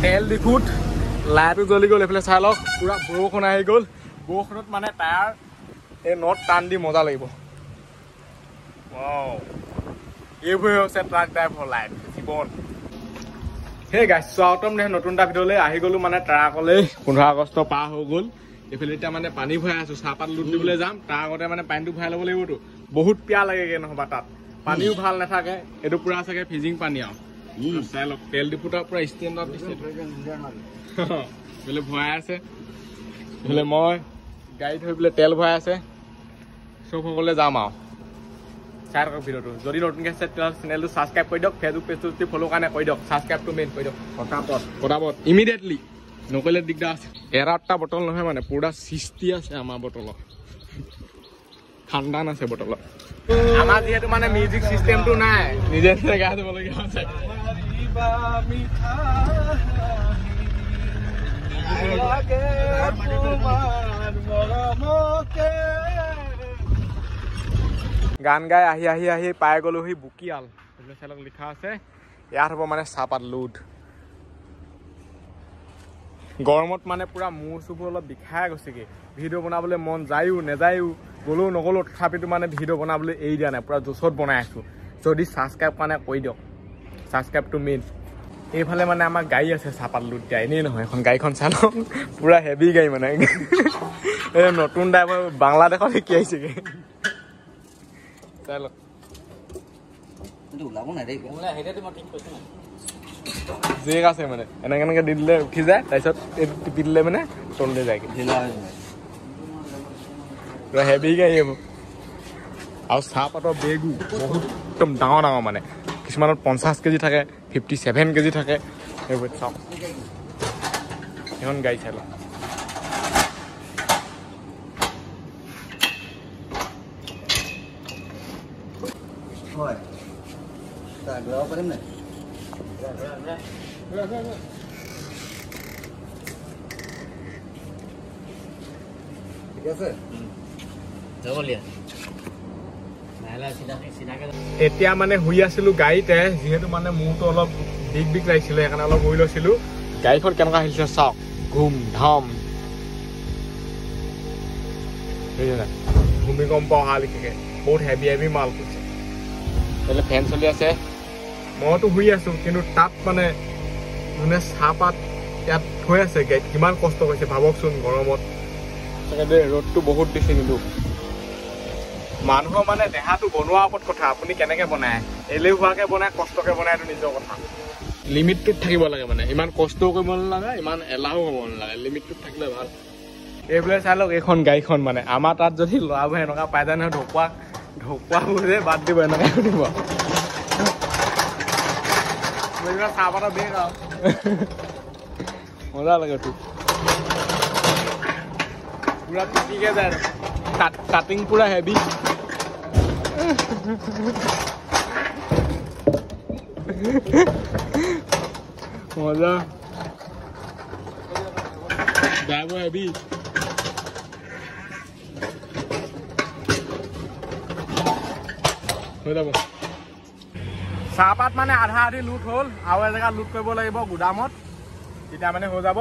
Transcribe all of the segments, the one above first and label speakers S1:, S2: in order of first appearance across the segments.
S1: তেল ডিপুত লাইটো জ্বলি গ'ল এইফালে চাই লওক পুৰা বৰষুণ আহি গ'ল বৰষুণত মানে টায়াৰ এই নট টান দি মজা লাগিব এইবোৰে হৈছে ট্ৰাক ড্ৰাইভৰ লাইফ জীৱন সেই গাইছ স্বাগতম দে নতুন এটা ভিডিঅ'লৈ আহি গ'লো মানে ট্ৰাকলৈ 15 আগষ্ট পাৰ হৈ গ'ল এইফালে এতিয়া মানে পানী ভৰাই আছো চাহপাত লুট দিবলৈ যাম তাৰ আগতে মানে পানীটো ভৰাই ল'ব লাগিবতো বহুত পিয়া লাগেগে নহবা তাত পানীও ভাল নাথাকে এইটো পুৰা চাগে ফিজিং পানী আৰু চাই লওক তেল ডিপুটাৰ পুৰা ষ্টেণ্ডাৰ্ড দিছে বোলে ভৰাই আছে বোলে মই গাড়ী থৈ পেলাই তেল ভৰাই আছে চব সকলে যাম আৰু চাই থাকক ভিডিঅ'টো যদি নতুনকৈ আছে চেনেলটো ছাবস্ক্ৰাইব কৰি দিয়ক ফেচবুক পেজটো ফ'ল' কাৰণে কৰি দিয়ক ছাবস্ক্ৰাইবটো মেইন কৰি দিয়ক পটাপট ইমিডিয়েটলি নকৰিলে দিগদাৰ আছে এটা বটল নহয় মানে পুৰা 60 আছে আমাৰ বটলত ঠাণ্ডা আছে বটলত আমাৰ যিহেতু মানে মিউজিক চিষ্টেমটো নাই নিজে নিজে গাই দিবলগীয়া আছে গান গাই আহি আহি আহি পাই গ'লোহি বুকিয়াল চালক লিখা আছে ইয়াত হ'ব মানে চাহপাত লোড গৰমত মানে পুৰা মূৰ চুবোৰ অলপ বিষাই গৈছেগে ভিডিঅ' বনাবলৈ মন যায়ো নেযায়ো গ'লেও নগ'লেও তথাপিতো মানে ভিডিঅ' বনাবলৈ এৰি দিয়া নাই পুৰা জোচত বনাই আছোঁ যদি ছাবস্ক্ৰাইব কাৰণে কৰি দিয়ক ছাবস্ক্ৰাইবটো মেইন এইফালে মানে আমাৰ গাড়ী আছে চাহপাত লোড দিয়া এনেই নহয় এখন গাড়ীখন চাই লওক পুৰা হেভি গাড়ী মানে এই নতুন ড্ৰাইভাৰ বাংলাদেশত শিকি আহিছেগে চাই লওক জেক আছে মানে এনেকে দি দিলে উঠি যায় তাৰপিছত এইটো টিপি দিলে মানে তললৈ যায়গে পুৰা হেভি গাড়ী এইবোৰ আৰু চাহপাতৰ বেগো বহুত একদম ডাঙৰ ডাঙৰ মানে কিছুমানত 50 কেজি থাকে 57 কেজি থাকে সেইবোৰ চাওক এখন গাড়ী চাই লওক এতিয়া মানে শুই আছিলো গাড়ীতে যিহেতু মানে মূৰটো অলপ বিগ লাগিছিলে সেইকাৰণে অলপ শুই লৈছিলো গাড়ীখন কেনেকুৱা আহিছে চাওক ঘুম ধাম ভূমিকম্প অহা লিখে বহুত হেভি মাল কৰিছে এইফালে ফেন চলি আছে মইতো শুই আছো কিন্তু তাত মানে যোনে চাহপাত ইয়াত থৈ আছে গাড়ীত কিমান কষ্ট কৰিছে ভাবকচোন গৰমত ৰ'দটো বহুত দিছে কিন্তু মানুহৰ মানে দেহাটো বনোৱাৰ ওপৰত কথা আপুনি কেনেকে বনায় এলেহুৱাকে বনায় কষ্টকে বনায় এইটো নিজৰ কথা লিমিটটোত থাকিব লাগে মানে ইমান কষ্টও কৰিব নালাগে ইমান এলাহো হ'ব নালাগে লিমিটটোত থাকিলে ভাল এইফালে চাই লওক এইখন গাড়ীখন মানে আমাৰ তাত যদি ল'ৰাবোৰে এনেকুৱা পাই যায় নহয় ঢকুৱাবোৰে বাদ দিব এনেকৈ সুধিব চাহপাতৰ বেগ আৰু মজা লাগে তোক পুৰা পিটিকে যায় কাটিং পুৰা হেভি মজা ড্ৰাইভাৰ হেভি হৈ যাব চাহপাত মানে আধা আধি লুট হ'ল আৰু এজেগাত লুট কৰিব লাগিব গুদামত তেতিয়া মানে হৈ যাব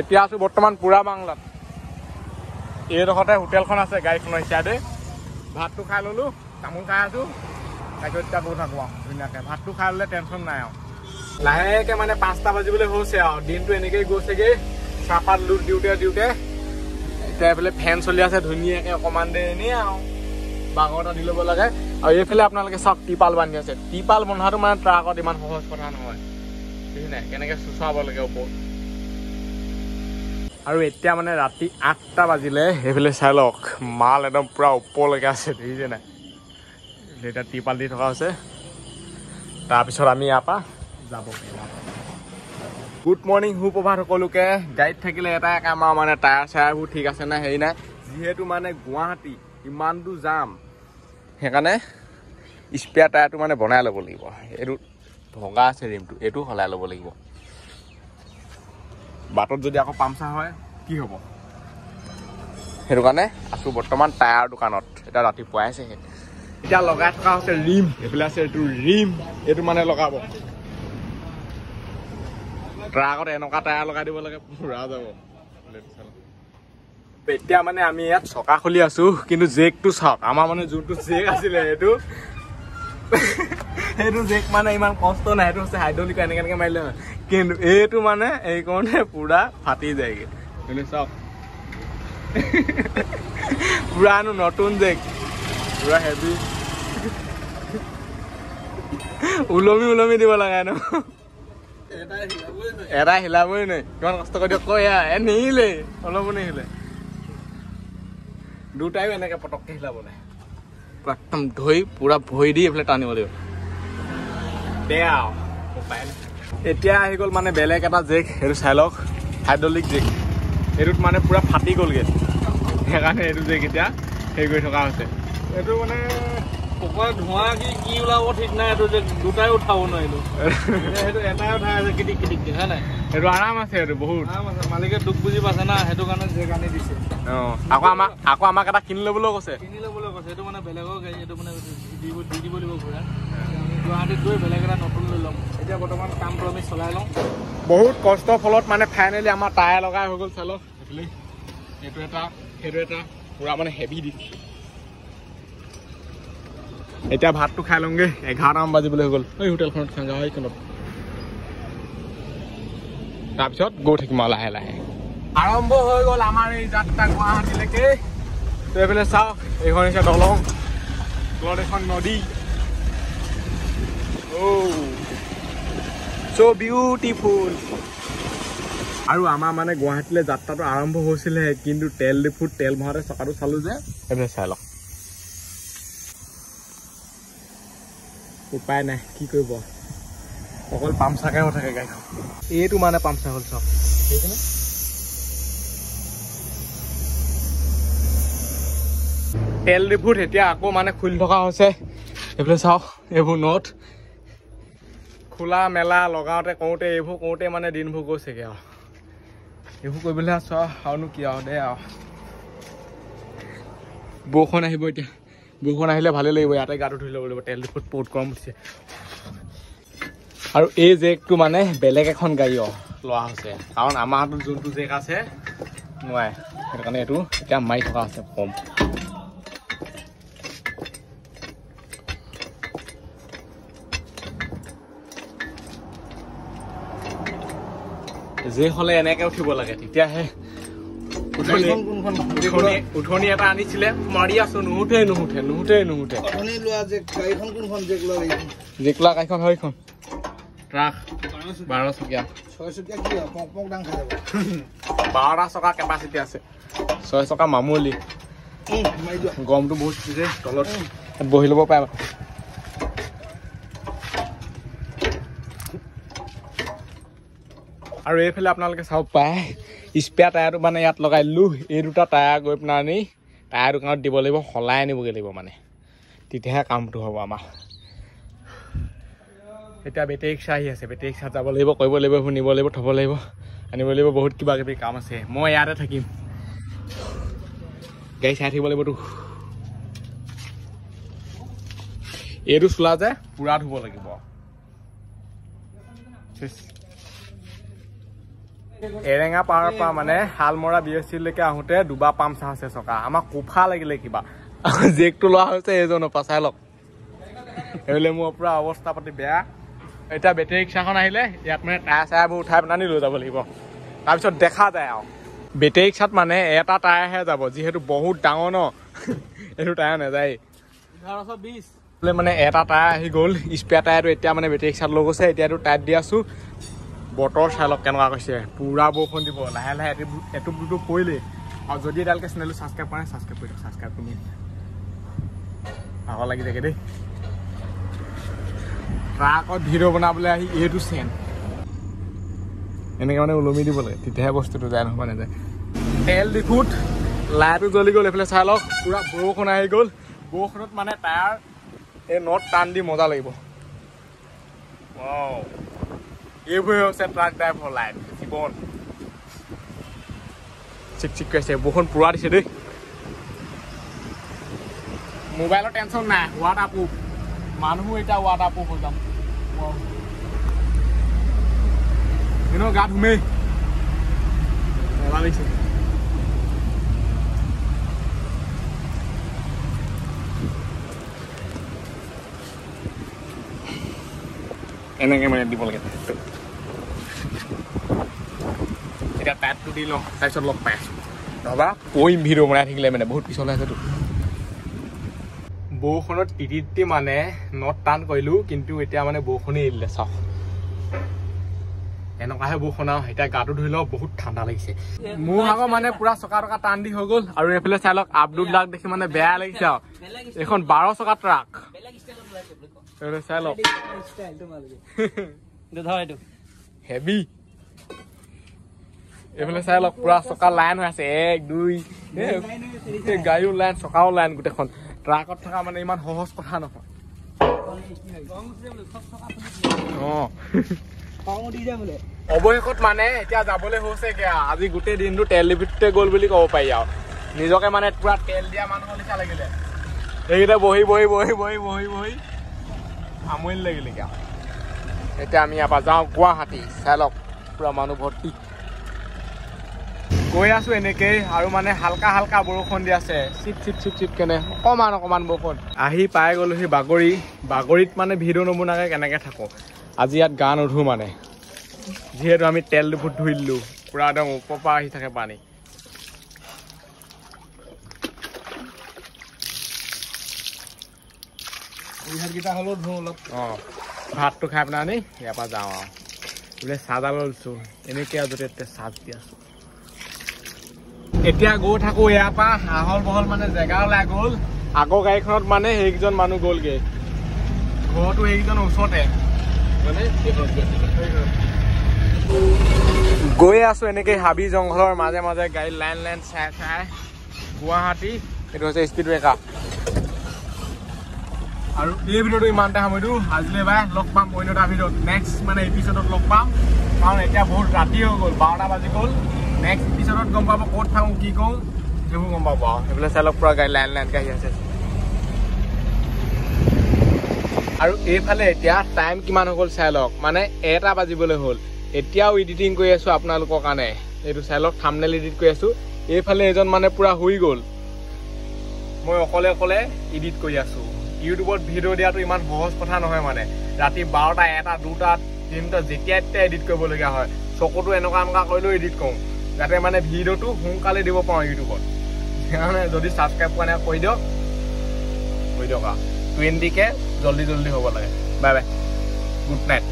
S1: এতিয়া আছো বৰ্তমান পুৰা বাংলাত এইডোখৰতে হোটেলখন আছে গাড়ীখনৰ চাইডে ভাতটো খাই ল'লো তামোল খাই আছো তাৰপিছত এতিয়া গৈ থাকোঁ আৰু ধুনীয়াকৈ ভাতটো খাই ল'লে টেনশ্যন নাই আৰু লাহেকৈ মানে 5টা বাজিবলৈ হৈছে আৰু দিনটো এনেকৈয়ে গৈছেগৈ চাহপাত লুট দিওঁতে এতিয়া এইফালে ফেন চলি আছে ধুনীয়াকৈ অকণমান দেৰি এনেই আৰু বাগৰ এটা দি ল'ব লাগে আৰু এইফালে আপোনালোকে চাওক টিপাল বান্ধি আছে টিপাল বন্ধাটো মানে ট্ৰাকত ইমান সহজ কথা নহয় বুজি নাই কেনেকৈ চুচৰাব লাগে ওপৰত আৰু এতিয়া মানে ৰাতি 8টা বাজিলে সেইফালে চাই লওক মাল একদম পুৰা ওপৰলৈকে আছে দেখিছে নাই এতিয়া টিপাল দি থকা হৈছে তাৰপিছত আমি ইয়াৰ পৰা যাব গুড মৰ্ণিং সুপ্ৰভাত সকলোকে গাড়ীত থাকিলে এটাই কাম আৰু মানে টায়াৰ চায়াৰবোৰ ঠিক আছে নাই হেৰি নাই যিহেতু মানে গুৱাহাটী ইমান দূৰ যাম সেইকাৰণে স্পেয়াৰ টায়াৰটো মানে বনাই ল'ব লাগিব এইটো ভগা আছে ৰিমটো এইটো সলাই ল'ব লাগিব বাটত যদি আকৌ পামচাৰ হয় কি হ'ব সেইটো কাৰণে আছোঁ বৰ্তমান টায়াৰ দোকানত এতিয়া ৰাতিপুৱাই আছেহে এতিয়া লগাই থকা হৈছে ৰিম এইফালে আছে এইটো ৰিম এইটো মানে লগাব ট্ৰাকত এনেকুৱা টায়াৰ লগাই দিব লাগে পুৰা যাব এতিয়া মানে আমি ইয়াত চকা খুলি আছো কিন্তু জেকটো চাওক আমাৰ মানে যোনটো জেক আছিলে সেইটো জেক মানে ইমান কষ্ট নাই সেইটো হৈছে হাইড্ৰলিক এনেকে মাৰিলে হয় কিন্তু এইটো মানে এই কাৰণে পুৰা ফাটি যায়গে কিন্তু চাওক পুৰা নতুন জেক পুৰা হেভি উলমি দিব লাগে ন এটা হিলাবই নাই কিমান কষ্ট কৰি দিয়ক কৈ নিহিলে অলপো নিহিলে দুটাইও এনেকে পটককে হিলাব নাই একদম ধুই পুৰা ভৰি দি এইফালে টানিব লাগিব এতিয়া আহি গ'ল মানে বেলেগ এটা জেক সেইটো চাই লওক হাইড্ৰলিক জেক এইটোত মানে পুৰা ফাটি গ'লগে সেইকাৰণে এইটো জেক এতিয়া হেৰি কৰি থকা হৈছে এইটো মানে ধোঁৱা কি ওলাব ঠিক নাই এইটো যে দুটাই উঠাব নোৱাৰিলো সেইটো এটাই উঠাই আছে কিটিক কিটিক হয় নাই সেইটো আৰাম আছে এইটো বহুত আৰাম আছে মালিকে দুখ বুজি পাইছে না সেইটো কাৰণে জেক আনি দিছে আকৌ আমাক এটা কিনি ল'বলৈও কৈছে সেইটো মানে বেলেগৰ গাড়ী এইটো মানে দি দিব লাগিব ঘূৰা গুৱাহাটীত গৈ বেলেগ এটা নতুন লৈ ল'ম এতিয়া বৰ্তমান কামটো আমি চলাই লওঁ বহুত কষ্টৰ ফলত মানে ফাইনেলি আমাৰ টায়াৰ লগাই হৈ গ'ল চালক এইটো এটা সেইটো এটা পুৰা মানে হেভি দিছে এতিয়া ভাতটো খাই লওঁগে 11টা বাজিবলৈ হৈ গ'ল এই হোটেলখনত খাওঁগা এইখনত তাৰপিছত গৈ থাকিম আৰু লাহে লাহে আৰম্ভ হৈ গ'ল আমাৰ এই যাত্ৰা গুৱাহাটীলৈকে এইফালে চাওক এইখন হৈছে দলং তলত এখন নদী so beautiful আৰু আমাৰ মানে গুৱাহাটীলৈ যাত্ৰাটো আৰম্ভ হৈছিলে কিন্তু তেল ডিপুত তেল ভৰাওঁতে চকাটো চালো যে এইফালে চাই লওক উপায় নাই কি কৰিব অকল পামচাকে হৈ থাকে গাড়ীখন এইটো মানে পামচা হ'ল চাওক সেইকাৰণে তেল ডিপুত এতিয়া আকৌ মানে খুলি থকা হৈছে এইফালে চাওক এইবোৰ নট খোলা মেলা লগাওঁতে কৰোঁতে মানে দিনবোৰ গৈছেগৈ আৰু এইবোৰ কৰিবলৈ আছো আৰুনো কি আৰু দে আৰু বৰষুণ আহিব এতিয়া বৰষুণ আহিলে ভালেই লাগিব ইয়াতে গাটো ধুই ল'ব লাগিব তেল ডিপুত বহুত গৰম উঠিছে আৰু এই জেকটো মানে বেলেগ এখন গাড়ী লোৱা হৈছে কাৰণ আমাৰ হাতত যোনটো জেক আছে নোৱাৰে সেইটো কাৰণে এইটো এতিয়া মাৰি থকা হৈছে কম যে হলে এনেকে উঠিব লাগে তেতিয়াহে উঠনি এটা আনিছিলে মাৰি আছো নুঠে জেক লোৱা গাড়ীখন হয়খন ট্ৰাক 12 চকীয়া 6 চকীয়া কি পক ডাং খাই যাব 12টা চকা কেপাচিটি আছে 6 চকা মামুলি গৰমটো বহুত দিছে তলত বহি ল'ব পাৰে আৰু এইফালে আপোনালোকে চাওক পায় স্পেয়াৰ টায়াৰটো মানে ইয়াত লগাই দিলোঁ এই দুটা টায়াৰ গৈ পেলাই আনি টায়াৰ দোকানত দিব লাগিব সলাই আনিবগৈ লাগিব মানে তেতিয়াহে কামটো হ'ব আমাৰ এতিয়া বেটেৰী ৰিক্সা আহি আছে বেটেৰী ৰিক্সাত যাব লাগিব কৰিব লাগিব এইবোৰ নিব লাগিব থ'ব লাগিব আনিব লাগিব বহুত কিবা কিবি কাম আছে মই ইয়াতে থাকিম গাড়ী চাই থাকিব লাগিবতো এইটো চোলা যে পুৰা ধুব লাগিব এৰেঙা পাহাৰৰ পৰা মানে শালমৰা BSC-লৈকে আহোঁতে দুবাৰ পামচাৰ আছে চকা আমাক কোফা লাগিলে কিবা জেকটো লোৱা হৈছে এইজনৰ পৰা চাই লওক এইবোলে মোৰ পুৰা অৱস্থা পাতি বেয়া এতিয়া বেটেৰী ৰিক্সাখন আহিলে ইয়াত মানে টায়াৰ চায়াৰবোৰ উঠাই পেলাই লৈ যাব লাগিব তাৰপিছত দেখা যায় আৰু বেটেৰী ৰিক্সাত মানে এটা টায়াৰহে যাব যিহেতু বহুত ডাঙৰ ন এইটো টায়াৰ নাযায় 1120 মানে এটা টায়াৰ আহি গ'ল স্পেয়াৰ টায়াৰটো এতিয়া মানে বেটেৰী ৰিক্সাত লৈ গৈছে এতিয়া এইটো টায়াৰ দি আছো বতৰ চাই লওক কেনেকুৱা কৈছে পুৰা বৰষুণ দিব লাহে লাহে এইটো বুটো পৰিলেই আৰু যদি এডালকে চেনেলটো ছাবস্ক্ৰাইব কৰা নাই ছাবস্ক্ৰাইব কৰি দিয়ক ছাবস্ক্ৰাইব কৰি ভাগৰ লাগি থাকে দেই ট্ৰাকত ভিডিঅ' বনাবলৈ আহি এইটো চেন এনেকৈ মানে ওলমি দিব লাগে তেতিয়াহে বস্তুটো যায় নহ'ব নাযায় তেল ডিপুত লাইটো জ্বলি গ'ল এইফালে চাই লওক পুৰা বৰষুণ আহি গ'ল বৰষুণত মানে টায়াৰ এই নট টান দি মজা লাগিব এইবোৰে হৈছে ট্ৰাক ড্ৰাইভৰ লাইফ জীৱন চিক চিক কৈছে বৰষুণ পুৰা দিছে দেই মোবাইলৰ টেনশ্যন নাই ৱাটাৰ প্ৰুফ মানুহো এতিয়া ৱাটাৰ প্ৰুফ হৈ যাম গাত সোমেই মজা লাগিছে এনেকে মানে দিব লাগে এতিয়া টাইপটো দি লওঁ তাৰপিছত লগ পাই আছোঁ নহবা পইম ভিডিঅ' বনাই থাকিলে মানে বহুত পিছলৈ আছেতো বৰষুণত তিতি মানে নট টান কৰিলোঁ কিন্তু এতিয়া মানে বৰষুণেই এৰিলে চাওক এনেকুৱাহে বৰষুণ আৰু এতিয়া গাটো ধুই লওঁ বহুত ঠাণ্ডা লাগিছে মোৰ আকৌ মানে পুৰা চকা টকা টান দি হৈ গ'ল আৰু এইফালে চাই লওক আব্দুল্লাক দেখি মানে বেয়া লাগিছে আৰু এইখন 12 চকা ট্ৰাক চাই লওক হেভি এইফালে চাই লওক পুৰা চকা লাইন হৈ আছে 1 2 গাড়ীও লাইন চকাও লাইন গোটেইখন ট্ৰাকত থকা মানে ইমান সহজ কথা নহয় অৱশেষত মানে এতিয়া যাবলৈ হৈছেগে আজি গোটেই দিনটো তেল ডিপুতে গ'ল বুলি ক'ব পাৰি আৰু নিজকে মানে পুৰা তেল দিয়া মানুহৰ নিচিনা লাগিলে এইকেইটা বহি বহি বহি বহি বহি বহি আমনি লাগিলে এতিয়া আমি ইয়াৰ পৰা যাওঁ গুৱাহাটী চাই লওক পুৰা মানুহ ভৰ্তি গৈ আছো এনেকেই আৰু মানে হালকা হালকা বৰষুণ দি আছে চিপ চিপ চিপ চিপ কেনে অকমান অকমান বৰষুণ আহি পাই গ'লোহি বাগৰিত মানে ভিডিঅ' নবনাকে কেনেকে থাকো আজি ইয়াত গা নুধো মানে যিহেতু আমি তেল ডিপুত ধুই দিলো পুৰা একদম ওপৰৰ পৰা আহি থাকে পানী হ'লেও ধুওঁ অলপ ভাতটো খাই পেলাই আনি ইয়াৰ পৰা যাওঁ আৰু বোলে চাহ লৈছো এনেকে আৰু য'তে চাহ দি আছো এতিয়া গৈ থাকো ইয়াৰ পৰা আহল বহল মানে জেগা ওলাই গ'ল আগৰ গাড়ীখনত মানে সেইকেইজন মানুহ গ'লগে ঘৰটো সেইকেইজনৰ ওচৰতে মানে গৈ আছো এনেকে হাবি জংঘলৰ মাজে মাজে গাড়ী লাইন লাইন চাই চাই গুৱাহাটী এইটো হৈছে স্পীড ব্ৰেকাৰ আৰু এই ভিডিঅ'টো ইমানতে সামৰিলো আজিলৈ বাই লগ পাম অন্য এটা ভিডিঅ'ত নেক্সট মানে এপিছডত লগ পাম কাৰণ এতিয়া বহুত ৰাতি হৈ গ'ল 12টা বাজি গ'ল নেক্সট এপিছডত গম পাব ক'ত থাকোঁ কি কৰোঁ সেইবোৰ গম পাব আৰু সেইফালে চাই লওক পুৰা গাড়ী লাইন লাইন গাড়ী আছে আৰু এইফালে এতিয়া টাইম কিমান হৈ গ'ল চাই লওক মানে 1টা বাজিবলৈ হ'ল এতিয়াও এডিটিং কৰি আছো আপোনালোকৰ কাৰণে এইটো চাই লওক থাম্বনেইল এডিট কৰি আছো এইফালে এজন মানে পুৰা শুই গ'ল মই অকলে অকলে এডিট কৰি আছো ইউটিউবত ভিডিঅ' দিয়াটো ইমান সহজ কথা নহয় মানে ৰাতি 12টা 1টা 2টা 3টা যেতিয়া তেতিয়া এডিট কৰিবলগীয়া হয় চকুটো এনেকুৱা কৰিলেও এডিট কৰোঁ যাতে মানে ভিডিঅ'টো সোনকালে দিব পাৰোঁ ইউটিউবত সেইকাৰণে যদি ছাবস্ক্ৰাইব কৰা নাই কৰি দিয়ক আৰু 20K জল্দি হ'ব লাগে বাই বাই গুড নাইট